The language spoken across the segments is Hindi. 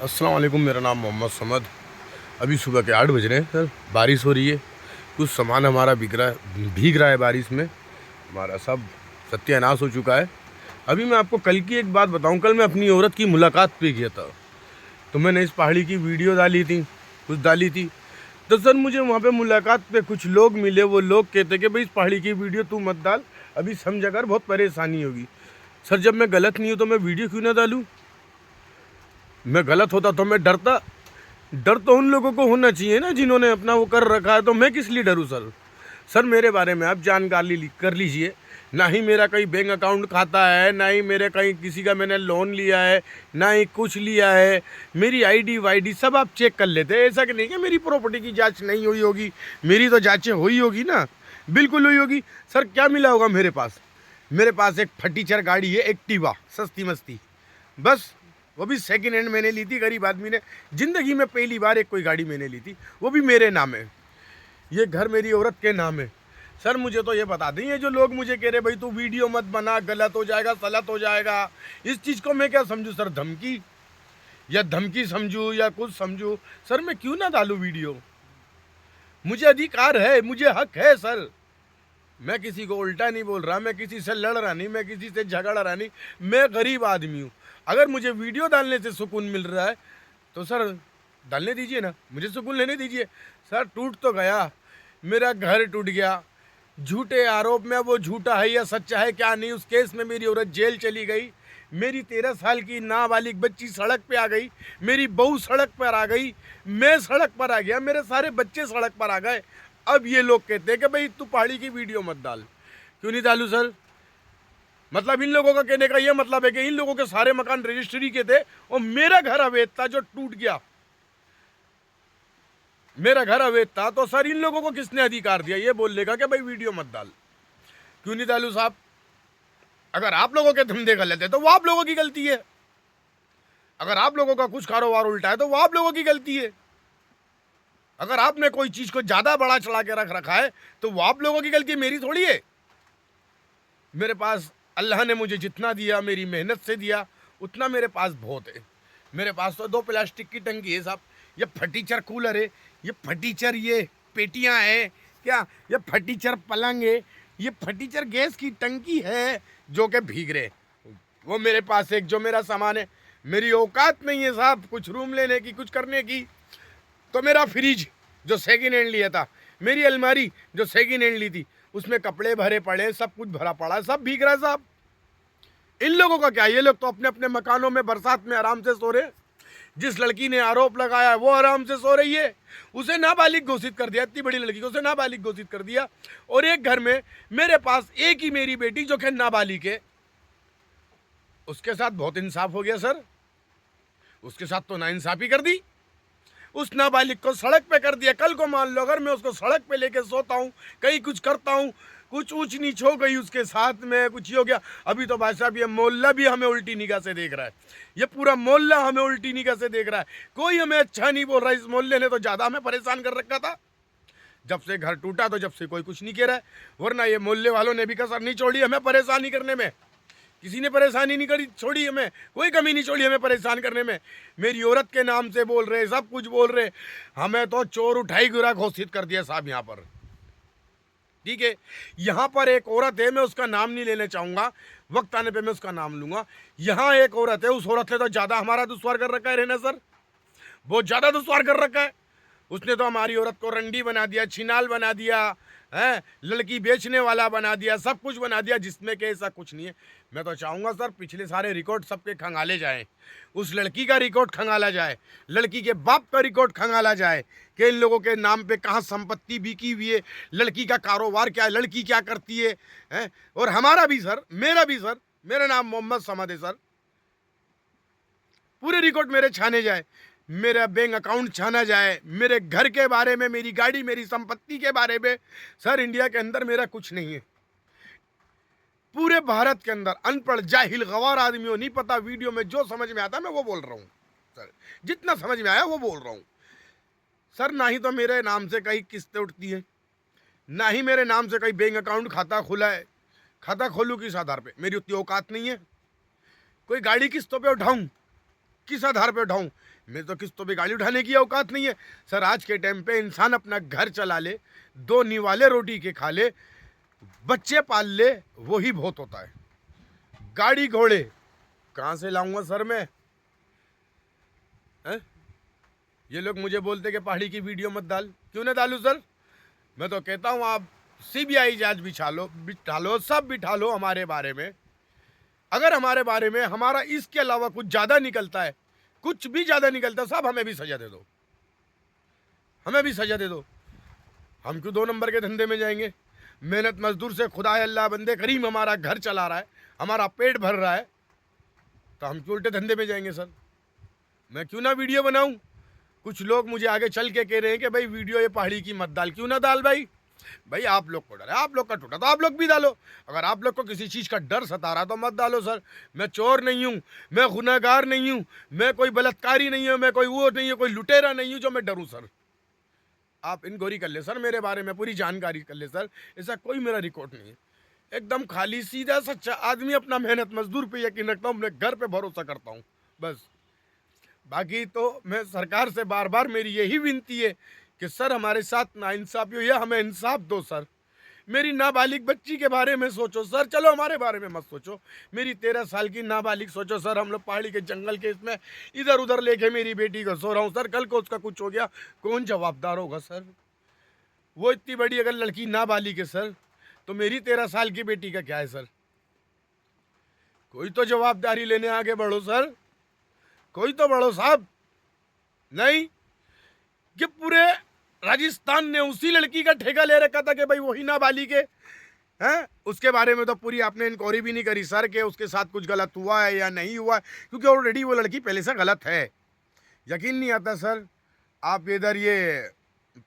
अस्सलाम वालेकुम। मेरा नाम मोहम्मद समद। अभी सुबह के 8 बज रहे हैं सर। बारिश हो रही है, कुछ सामान हमारा भीग रहा है बारिश में। हमारा सब सत्यानाश हो चुका है। अभी मैं आपको कल की एक बात बताऊं। कल मैं अपनी औरत की मुलाकात पे गया था, तो मैंने इस पहाड़ी की वीडियो डाली थी, कुछ डाली थी। तो सर मुझे वहाँ पे मुलाकात पे कुछ लोग मिले। वो लोग कहते कि भाई इस पहाड़ी की वीडियो तू मत डाल, अभी समझ कर बहुत परेशानी होगी। सर जब मैं गलत नहीं हूँ तो मैं वीडियो क्यों ना डालूँ? मैं गलत होता तो मैं डरता? डर तो उन लोगों को होना चाहिए ना जिन्होंने अपना वो कर रखा है। तो मैं किस लिए डरूं सर? सर मेरे बारे में आप जानकारी कर लीजिए। ना ही मेरा कहीं बैंक अकाउंट खाता है, ना ही मेरे कहीं किसी का मैंने लोन लिया है, ना ही कुछ लिया है। मेरी आईडी वाईडी सब आप चेक कर लेते हैं। ऐसा कि नहीं कि मेरी प्रॉपर्टी की जांच नहीं हुई होगी, मेरी तो जांचें हुई होगी ना, बिल्कुल हुई होगी। सर क्या मिला होगा मेरे पास? मेरे पास एक फटीचर गाड़ी है, एक्टिवा, सस्ती मस्ती, बस। वो भी सेकंड हैंड मैंने ली थी, गरीब आदमी ने। ज़िंदगी में पहली बार एक कोई गाड़ी मैंने ली थी, वो भी मेरे नाम है। ये घर मेरी औरत के नाम है। सर मुझे तो ये बता दें, ये जो लोग मुझे कह रहे भाई तू वीडियो मत बना, गलत हो जाएगा, सलत हो जाएगा, इस चीज़ को मैं क्या समझूँ सर? धमकी या धमकी समझूँ या कुछ समझूँ? सर मैं क्यों ना डालूँ वीडियो? मुझे अधिकार है, मुझे हक है सर। मैं किसी को उल्टा नहीं बोल रहा, मैं किसी से लड़ रहा नहीं, मैं किसी से झगड़ रहा नहीं। मैं गरीब आदमी हूँ। अगर मुझे वीडियो डालने से सुकून मिल रहा है तो सर डालने दीजिए ना, मुझे सुकून लेने दीजिए। सर टूट तो गया, मेरा घर टूट गया। झूठे आरोप में, वो झूठा है या सच्चा है क्या नहीं, उस केस में मेरी औरत जेल चली गई। मेरी 13 साल की नाबालिग बच्ची सड़क पे आ गई, मेरी बहू सड़क पर आ गई, मैं सड़क पर आ गया, मेरे सारे बच्चे सड़क पर आ गए। अब ये लोग कहते हैं कि भाई तू पहाड़ी की वीडियो मत डाल। क्यों नहीं डालूं सर? मतलब इन लोगों का कहने का ये मतलब है कि इन लोगों के सारे मकान रजिस्ट्री के थे और मेरा घर अवैध था जो टूट गया। मेरा घर अवैध था तो सर इन लोगों को किसने अधिकार दिया ये बोलने का कि भाई वीडियो मत डाल? क्यों नहीं डालू साहब? अगर आप लोगों के धंधे गलत है तो वो आप लोगों की गलती है। अगर आप लोगों का कुछ कारोबार उल्टा है तो वो आप लोगों की गलती है। अगर आपने कोई चीज को ज्यादा बड़ा चढ़ा के रख रखा है तो वो आप लोगों की गलती है, मेरी थोड़ी है। मेरे पास अल्लाह ने मुझे जितना दिया मेरी मेहनत से दिया, उतना मेरे पास बहुत है। मेरे पास तो 2 प्लास्टिक की टंकी है साहब, ये फटीचर कूलर है, ये फटीचर ये पेटियां है क्या, ये फटीचर पलंग है, ये फटीचर गैस की टंकी है जो कि भीग रहे। वो मेरे पास एक जो मेरा सामान है। मेरी औकात नहीं है साहब कुछ रूम लेने की, कुछ करने की। तो मेरा फ्रिज जो सेकेंड हैंड लिया था, मेरी अलमारी जो सेकेंड हैंड ली थी, उसमें कपड़े भरे पड़े, सब कुछ भरा पड़ा है, सब भीग रहा है साहब। इन लोगों का क्या? ये लोग तो अपने अपने मकानों में बरसात में आराम से सो रहे। जिस लड़की ने आरोप लगाया है वो आराम से सो रही है, उसे नाबालिग घोषित कर दिया। इतनी बड़ी लड़की को उसे नाबालिग घोषित कर दिया। और एक घर में मेरे पास एक ही मेरी बेटी जो कि नाबालिग है, उसके साथ बहुत इंसाफ हो गया सर। उसके साथ तो नाइंसाफी कर दी। उस नाबालिग को सड़क पे कर दिया। कल को मान लो अगर मैं उसको सड़क पे लेके सोता हूँ, कहीं कुछ करता हूँ, कुछ ऊंच नीच हो गई उसके साथ में, कुछ हो गया। अभी तो भाई साहब ये मोहल्ला भी हमें उल्टी निगाह से देख रहा है, ये पूरा मोहल्ला हमें उल्टी निगाह से देख रहा है। कोई हमें अच्छा नहीं बोल रहा। इस मोहल्ले ने तो ज़्यादा हमें परेशान कर रखा था। जब से घर टूटा तो जब से कोई कुछ नहीं कह रहा है, वरना ये मोहल्ले वालों ने भी कसर नहीं छोड़ी हमें परेशानी करने में। किसी ने परेशानी नहीं करी, छोड़ी हमें, कोई कमी नहीं छोड़ी हमें परेशान करने में। मेरी औरत के नाम से बोल रहे, सब कुछ बोल रहे। हमें तो चोर उठाई गिरा घोषित कर दिया साहब यहाँ पर। ठीक है, यहाँ पर एक औरत है, मैं उसका नाम नहीं लेने चाहूँगा, वक्त आने पे मैं उसका नाम लूँगा। यहाँ एक औरत है, उस औरत ने तो ज़्यादा हमारा दुश्वार कर रखा है रहना सर, बहुत ज़्यादा दुश्वार कर रखा है। उसने तो हमारी औरत को रंडी बना दिया, छिनाल बना दिया है, लड़की बेचने वाला बना दिया, सब कुछ बना दिया, जिसमें कि ऐसा कुछ नहीं है। मैं तो चाहूँगा सर पिछले सारे रिकॉर्ड सबके खंगाले जाएं। उस लड़की का रिकॉर्ड खंगाला जाए, लड़की के बाप का रिकॉर्ड खंगाला जाए कि इन लोगों के नाम पे कहाँ संपत्ति बिकी हुई है, लड़की का कारोबार क्या है, लड़की क्या करती है? और हमारा भी सर, मेरा भी सर, मेरा नाम मोहम्मद समद है सर। पूरे रिकॉर्ड मेरे छाने जाए, मेरा बैंक अकाउंट छाना जाए, मेरे घर के बारे में, मेरी गाड़ी, मेरी संपत्ति के बारे में। सर इंडिया के अंदर मेरा कुछ नहीं है। पूरे भारत के अंदर अनपढ़ जाहिल गवार आदमियों नहीं पता, वीडियो में जो समझ में आता मैं वो बोल रहा हूँ सर, जितना समझ में आया वो बोल रहा हूँ सर। ना ही तो मेरे नाम से कहीं किस्तें उठती हैं, ना ही मेरे नाम से कहीं बैंक अकाउंट खाता खुला है। खाता खोलूँ किस आधार पे? मेरी उतनी औकात नहीं है। कोई गाड़ी किस्तों पे उठाऊँ? किस आधार पे उठाऊं? मैं तो किस्तों पे गाड़ी उठाने की औकात नहीं है सर। आज के टाइम पे इंसान अपना घर चला ले, 2 निवाले रोटी के खा ले, बच्चे पाल ले, वो ही बहुत होता है। गाड़ी घोड़े कहां से लाऊंगा सर मैं? है? ये लोग मुझे बोलते कि पहाड़ी की वीडियो मत डाल। क्यों ना डालूं सर? मैं तो कहता हूं आप सीबीआई जांच बिठा लो, सब बिठा लो हमारे बारे में। अगर हमारे बारे में हमारा इसके अलावा कुछ ज्यादा निकलता है, कुछ भी ज्यादा निकलता है, साहब हमें भी सजा दे दो, हमें भी सजा दे दो। हम क्यों 2 नंबर के धंधे में जाएंगे? मेहनत मजदूर से खुदा अल्लाह बंदे करीम हमारा घर चला रहा है, हमारा पेट भर रहा है, तो हम क्यों उल्टे धंधे में जाएंगे सर? मैं क्यों ना वीडियो बनाऊं? कुछ लोग मुझे आगे चल के कह रहे हैं कि भाई वीडियो ये पहाड़ी की मत डाल। क्यों ना डाल भाई? भाई आप लोग को डर है, आप लोग का टूटा तो आप लोग भी डालो। अगर आप लोग को किसी चीज़ का डर सता रहा तो मत डालो सर। मैं चोर नहीं हूँ, मैं गुनहगार नहीं हूँ, मैं कोई बलात्कारी नहीं हूँ, मैं कोई वो नहीं हूँ, कोई लुटेरा नहीं हूँ जो मैं डरूँ सर। आप इंक्वायरी कर ले सर, मेरे बारे में पूरी जानकारी कर ले सर। ऐसा कोई मेरा रिकॉर्ड नहीं है। एकदम खाली सीधा सच्चा आदमी, अपना मेहनत मजदूर पे यकीन रखता हूँ, अपने घर पे भरोसा करता हूँ बस। बाकी तो मैं सरकार से बार बार मेरी यही विनती है कि सर हमारे साथ नाइंसाफी हो, या हमें इंसाफ दो सर। मेरी नाबालिग बच्ची के बारे में सोचो सर, चलो हमारे बारे में मत सोचो। मेरी 13 साल की नाबालिग सोचो सर। हम लोग पहाड़ी के जंगल के इसमें इधर उधर लेके मेरी बेटी को सो रहा हूँ सर। कल को उसका कुछ हो गया, कौन जवाबदार होगा सर? वो इतनी बड़ी अगर लड़की नाबालिग है सर, तो मेरी 13 साल की बेटी का क्या है सर? कोई तो जवाबदारी लेने आगे बढ़ो सर, कोई तो बढ़ो साहब। नहीं कि पूरे राजस्थान ने उसी लड़की का ठेका ले रखा था कि भाई वही नाबालिग है। हैं? उसके बारे में तो पूरी आपने इंक्वायरी भी नहीं करी सर कि उसके साथ कुछ गलत हुआ है या नहीं हुआ है, क्योंकि ऑलरेडी वो लड़की पहले से गलत है। यकीन नहीं आता सर। आप इधर ये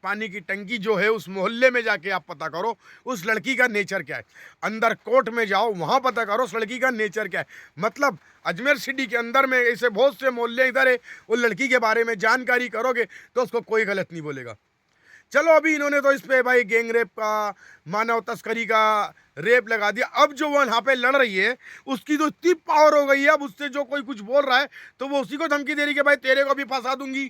पानी की टंकी जो है उस मोहल्ले में जाके आप पता करो उस लड़की का नेचर क्या है। अंदर कोर्ट में जाओ, वहां पता करो उस लड़की का नेचर क्या है। मतलब अजमेर सिटी के अंदर में ऐसे बहुत से मोहल्ले इधर है, उस लड़की के बारे में जानकारी करोगे तो उसको कोई गलत नहीं बोलेगा। चलो अभी इन्होंने तो इस पे भाई गैंग रेप का, मानव तस्करी का रेप लगा दिया। अब जो वो यहाँ पे लड़ रही है उसकी तो इतनी पावर हो गई है, अब उससे जो कोई कुछ बोल रहा है तो वो उसी को धमकी दे रही है कि भाई तेरे को भी फंसा दूंगी,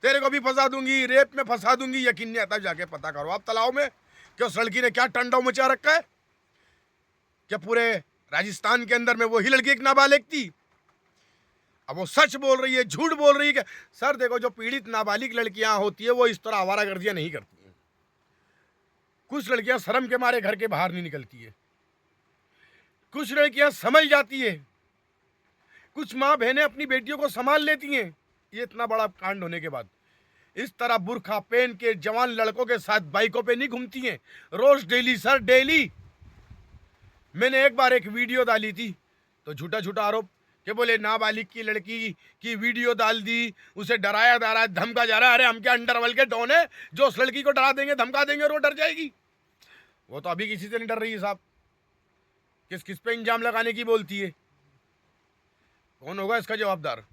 तेरे को भी फंसा दूंगी, रेप में फंसा दूंगी। यकीन नहीं आता, जाके पता करो आप तालाब में कि उस लड़की ने क्या टंडा मचा रखा है। क्या पूरे राजस्थान के अंदर में वही लड़की एक नाबालिग थी? अब वो सच बोल रही है, झूठ बोल रही है। कि सर देखो, जो पीड़ित नाबालिग लड़कियां होती है वो इस तरह आवारागर्दियां नहीं करती हैं। कुछ लड़कियां शर्म के मारे घर के बाहर नहीं निकलती है, कुछ लड़कियां समझ जाती है, कुछ माँ बहनें अपनी बेटियों को संभाल लेती हैं। ये इतना बड़ा कांड होने के बाद इस तरह बुर्खा पहन के जवान लड़कों के साथ बाइकों पे नहीं घूमती हैं रोज, डेली सर, डेली। मैंने एक बार एक वीडियो डाली थी तो झूठा झूठा आरोप कि बोले नाबालिग की लड़की की वीडियो डाल दी, उसे डराया जा रहा है, धमका जा रहा है। अरे हम क्या अंडरवर्ल्ड के डॉन है जो उस लड़की को डरा देंगे, धमका देंगे और वो डर जाएगी? वो तो अभी किसी से नहीं डर रही है साहब। किस किस पे इंजाम लगाने की बोलती है? कौन होगा इसका जवाबदार?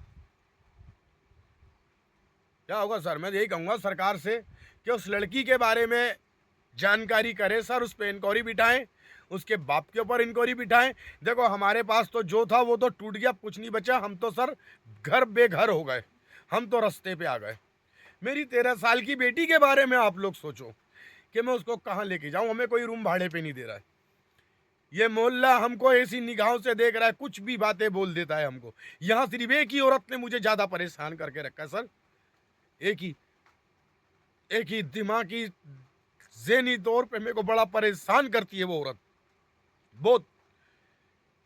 क्या होगा सर? मैं यही कहूँगा सरकार से कि उस लड़की के बारे में जानकारी करें सर, उस पर इंक्वायरी बिठाएं, उसके बाप के ऊपर इंक्वायरी बिठाएं। देखो हमारे पास तो जो था वो तो टूट गया, कुछ नहीं बचा। हम तो सर घर बेघर हो गए, हम तो रास्ते पे आ गए। मेरी 13 साल की बेटी के बारे में आप लोग सोचो कि मैं उसको कहाँ लेके जाऊँ। हमें कोई रूम भाड़े पे नहीं दे रहा है, ये मोहल्ला हमको ऐसी निगाहों से देख रहा है, कुछ भी बातें बोल देता है हमको। यहाँ सिर्फ एक ही औरत ने मुझे ज़्यादा परेशान करके रखा है सर, एक ही दिमागी ज़हनी तौर पे मेरे को बड़ा परेशान करती है वो औरत। बहुत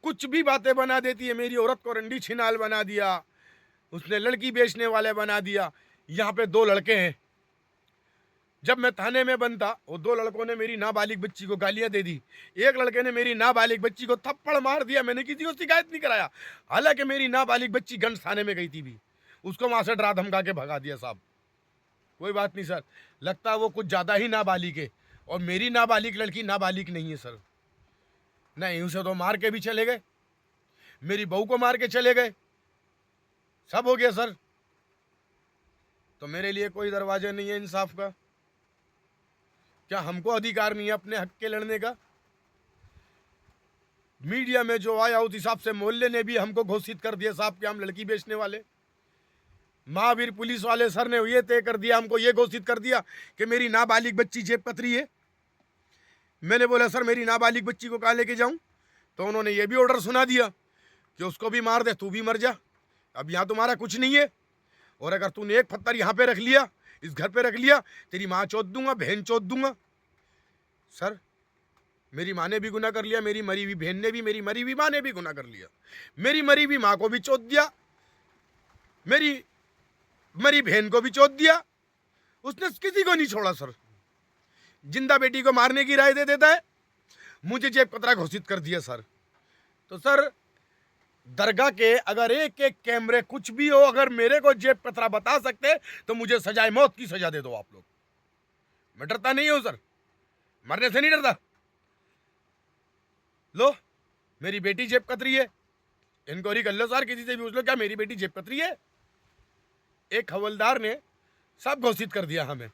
कुछ भी बातें बना देती है। मेरी औरत को रंडी छिनाल बना दिया, उसने लड़की बेचने वाले बना दिया। यहाँ पे 2 लड़के हैं, जब मैं थाने में बंद था वो 2 लड़कों ने मेरी नाबालिग बच्ची को गालियां दे दी। एक लड़के ने मेरी नाबालिग बच्ची को थप्पड़ मार दिया। मैंने किसी को शिकायत नहीं कराया, हालांकि मेरी नाबालिग बच्ची गंज थाने में गई थी भी, उसको वहां से डरा धमका के भगा दिया साहब। कोई बात नहीं सर, लगता है वो कुछ ज़्यादा ही नाबालिग है और मेरी नाबालिग लड़की नाबालिग नहीं है सर। नहीं, उसे तो मार के भी चले गए, मेरी बहू को मार के चले गए, सब हो गया सर। तो मेरे लिए कोई दरवाजा नहीं है इंसाफ का? क्या हमको अधिकार नहीं है अपने हक के लड़ने का? मीडिया में जो आया उस हिसाब से मोहल्ले ने भी हमको घोषित कर दिया साहब कि हम लड़की बेचने वाले। महावीर पुलिस वाले सर ने ये तय कर दिया, हमको ये घोषित कर दिया कि मेरी नाबालिग बच्ची जेब कतरी है। मैंने बोला सर मेरी नाबालिग बच्ची को कहाँ लेके जाऊं? तो उन्होंने ये भी ऑर्डर सुना दिया कि उसको भी मार दे, तू भी मर जा, अब यहाँ तुम्हारा कुछ नहीं है, और अगर तूने एक पत्थर यहाँ पे रख लिया, इस घर पे रख लिया, तेरी माँ चोद दूंगा, बहन चोद दूंगा। सर मेरी माँ ने भी गुनाह कर लिया, मेरी मरी हुई बहन ने भी, मेरी मरी हुई माँ ने भी गुनाह कर लिया, मेरी मरी हुई माँ को भी चोद दिया, मेरी मरी बहन को भी चोद दिया, उसने किसी को नहीं छोड़ा। सर जिंदा बेटी को मारने की राय दे देता है, मुझे जेब कतरा घोषित कर दिया। सर तो सर दरगाह के अगर एक एक कैमरे कुछ भी हो, अगर मेरे को जेब कतरा बता सकते तो मुझे सजाए मौत की सजा दे दो आप लोग। मैं डरता नहीं हूं सर, मरने से नहीं डरता। लो मेरी बेटी जेब कतरी है, इंक्वायरी कर लो सर, किसी से भी पूछ लो क्या मेरी बेटी जेब कतरी है। एक हवलदार ने सब घोषित कर दिया, हमें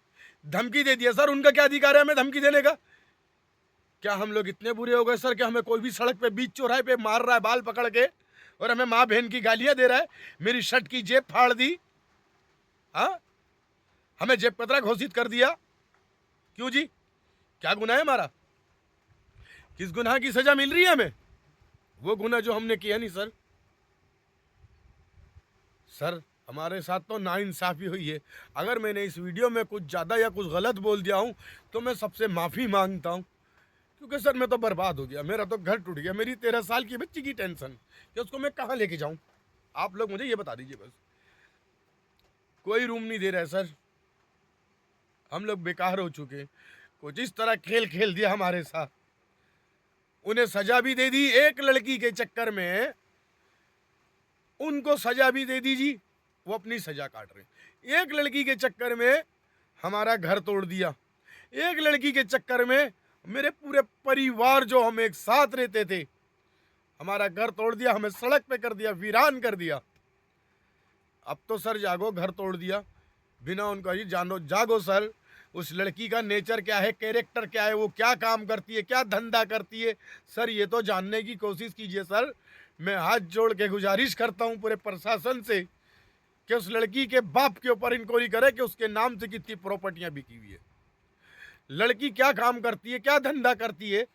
धमकी दे दिया। सर उनका क्या अधिकार है हमें धमकी देने का? क्या हम लोग इतने बुरे हो गए सर कि हमें कोई भी सड़क पे बीच चौराहे पे मार रहा है बाल पकड़ के, और हमें माँ बहन की गालियां दे रहा है, मेरी शर्ट की जेब फाड़ दी, हाँ हमें जेब कतरा घोषित कर दिया। क्यों जी, क्या गुनाह है हमारा? किस गुनाह की सजा मिल रही है हमें? वो गुनाह जो हमने किया नहीं सर। सर हमारे साथ तो नाइंसाफी हुई है। अगर मैंने इस वीडियो में कुछ ज़्यादा या कुछ गलत बोल दिया हूँ तो मैं सबसे माफ़ी मांगता हूँ, क्योंकि सर मैं तो बर्बाद हो गया, मेरा तो घर टूट गया, मेरी 13 साल की बच्ची की टेंशन कि उसको मैं कहाँ लेके जाऊँ। आप लोग मुझे ये बता दीजिए बस। कोई रूम नहीं दे रहा है सर, हम लोग बेकार हो चुके। कुछ इस तरह खेल खेल दिया हमारे साथ, उन्हें सजा भी दे दी, एक लड़की के चक्कर में उनको सजा भी दे दी जी, वो अपनी सजा काट रहे। एक लड़की के चक्कर में हमारा घर तोड़ दिया, एक लड़की के चक्कर में मेरे पूरे परिवार जो हम एक साथ रहते थे, हमारा घर तोड़ दिया, हमें सड़क पे कर दिया, वीरान कर दिया। अब तो सर जागो, घर तोड़ दिया बिना उनका ही जानो, जागो सर। उस लड़की का नेचर क्या है, कैरेक्टर क्या है, वो क्या काम करती है, क्या धंधा करती है, सर ये तो जानने की कोशिश कीजिए सर। मैं हाथ जोड़ के गुजारिश करता हूँ पूरे प्रशासन से कि उस लड़की के बाप के ऊपर इंक्वायरी करे कि उसके नाम से कितनी प्रॉपर्टियां बिकी हुई है, लड़की क्या काम करती है, क्या धंधा करती है,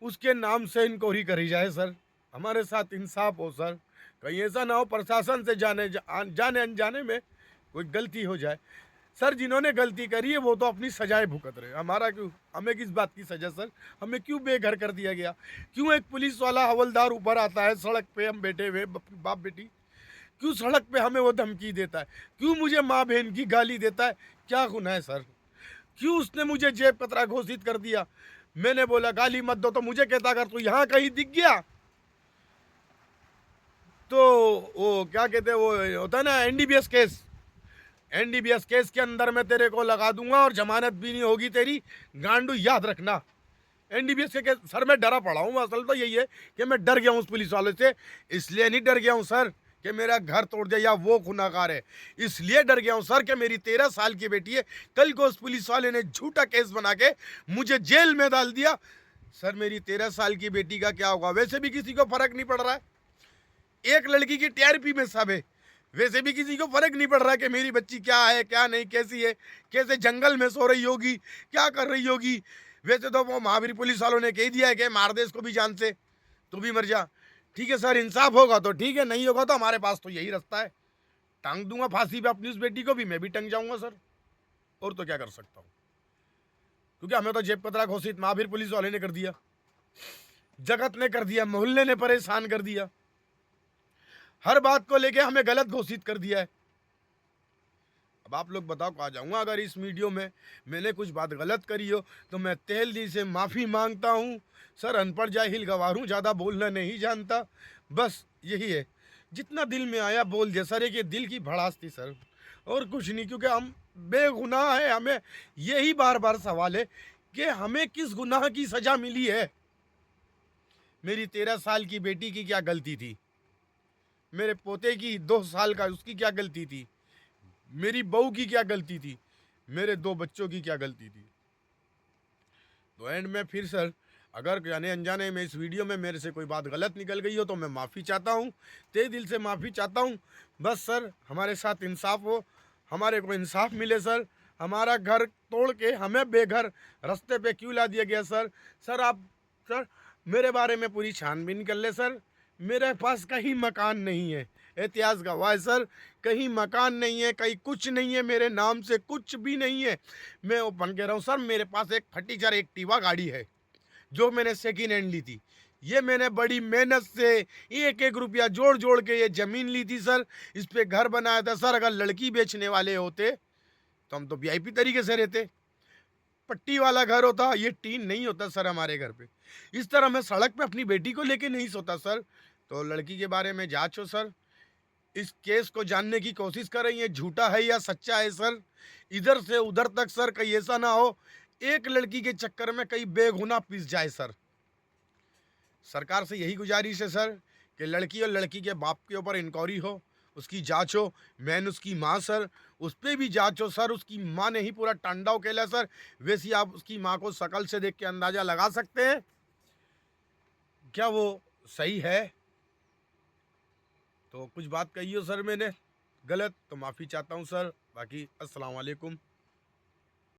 उसके नाम से इंक्वायरी करी जाए सर। हमारे साथ इंसाफ हो सर, कहीं ऐसा ना हो प्रशासन से जाने अनजाने में कोई गलती हो जाए। सर जिन्होंने गलती करी है वो तो अपनी सजाएं भुगत रहे, हमारा क्यों, हमें किस बात की सजा सर? हमें क्यों बेघर कर दिया गया? क्यों एक पुलिस वाला हवलदार ऊपर आता है सड़क पे, हम बैठे हुए बाप बेटी, क्यों सड़क पे हमें वो धमकी देता है? क्यों मुझे माँ बहन की गाली देता है? क्या गुनाह है सर? क्यों उसने मुझे जेब कतरा घोषित कर दिया? मैंने बोला गाली मत दो तो मुझे कहता अगर तू यहाँ कहीं दिख गया तो वो क्या कहते हैं, वो होता है ना एनडीपीएस केस, एनडीपीएस केस के अंदर मैं तेरे को लगा दूंगा और जमानत भी नहीं होगी तेरी, गांडू याद रखना। एनडीपीएस के केस सर मैं डरा पड़ा हूँ, असल तो यही है कि मैं डर गया हूँ उस पुलिस वाले से। इसलिए नहीं डर गया हूँ सर कि मेरा घर तोड़ दिया या वो गुनाहगार है, इसलिए डर गया हूँ सर कि मेरी 13 साल की बेटी है, कल को उस पुलिस वाले ने झूठा केस बना के मुझे जेल में डाल दिया। सर मेरी 13 साल की बेटी का क्या होगा? वैसे भी किसी को फर्क नहीं पड़ रहा है, एक लड़की की टीआरपी में सब है, वैसे भी किसी को फर्क नहीं पड़ रहा कि मेरी बच्ची क्या है क्या नहीं, कैसी है, कैसे जंगल में सो रही होगी, क्या कर रही होगी। वैसे तो वो महावीर पुलिस वालों ने कह दिया है कि मार दे इसको भी जान से, तू भी मर जा। ठीक है सर, इंसाफ होगा तो ठीक है, नहीं होगा तो हमारे पास तो यही रास्ता है, टांग दूंगा फांसी पे अपनी उस बेटी को भी, मैं भी टंग जाऊंगा सर, और तो क्या कर सकता हूँ। क्योंकि हमें तो जेब कतरा घोषित महावीर पुलिस वाले ने कर दिया, जगत ने कर दिया, मोहल्ले ने परेशान कर दिया, हर बात को लेके हमें गलत घोषित कर दिया है। अब आप लोग बताओ कहाँ जाऊँगा? अगर इस वीडियो में मैंने कुछ बात गलत करी हो तो मैं तहे दिल से माफ़ी मांगता हूँ सर। अनपढ़ जाहिल गवार हूँ, ज़्यादा बोलना नहीं जानता, बस यही है, जितना दिल में आया बोल दिया सर। एक ये दिल की भड़ास थी सर, और कुछ नहीं, क्योंकि हम बेगुनाह है। हमें यही बार बार सवाल है कि हमें किस गुनाह की सज़ा मिली है? मेरी 13 साल की बेटी की क्या गलती थी? मेरे पोते की 2 साल का उसकी क्या गलती थी? मेरी बहू की क्या गलती थी? मेरे 2 बच्चों की क्या गलती थी? तो एंड में फिर सर अगर जाने अनजाने में इस वीडियो में मेरे से कोई बात गलत निकल गई हो तो मैं माफ़ी चाहता हूँ, तहे दिल से माफ़ी चाहता हूँ। बस सर हमारे साथ इंसाफ हो, हमारे को इंसाफ मिले सर। हमारा घर तोड़ के हमें बेघर रास्ते पे क्यों ला दिया गया सर? सर आप सर मेरे बारे में पूरी छानबीन कर ले सर। मेरे पास कहीं मकान नहीं है, इतिहास गवाह है सर। कहीं मकान नहीं है, कहीं कुछ नहीं है, मेरे नाम से कुछ भी नहीं है। मैं ओपन कह रहा हूँ सर, मेरे पास एक फटीचर एक्टिवा गाड़ी है जो मैंने सेकेंड हैंड ली थी। ये मैंने बड़ी मेहनत से एक एक रुपया जोड़ जोड़ के ये ज़मीन ली थी सर। इस पे घर बनाया था सर। अगर लड़की बेचने वाले होते तो हम तो वीआईपी तरीके से रहते। पट्टी वाला घर होता, ये टीन नहीं होता सर हमारे घर पे। इस तरह मैं सड़क पे अपनी बेटी को लेके नहीं सोता सर। तो लड़की के बारे में जांच हो सर। इस केस को जानने की कोशिश करें, ये झूठा है या सच्चा है सर। इधर से उधर तक सर, कहीं ऐसा ना हो एक लड़की के चक्कर में कहीं बेगुनाह पिस जाए सर। सरकार से यही गुजारिश है सर कि लड़की और लड़की के बाप के ऊपर इंक्वायरी हो, उसकी जांच हो। मैन उसकी माँ सर, उस पर भी जांच हो सर। उसकी माँ ने ही पूरा टांडा खेला सर। वैसे ही आप उसकी माँ को शकल से देख के अंदाजा लगा सकते हैं क्या वो सही है? तो कुछ बात कही हो सर मैंने गलत तो माफ़ी चाहता हूँ सर। बाकी अस्सलाम वालेकुम।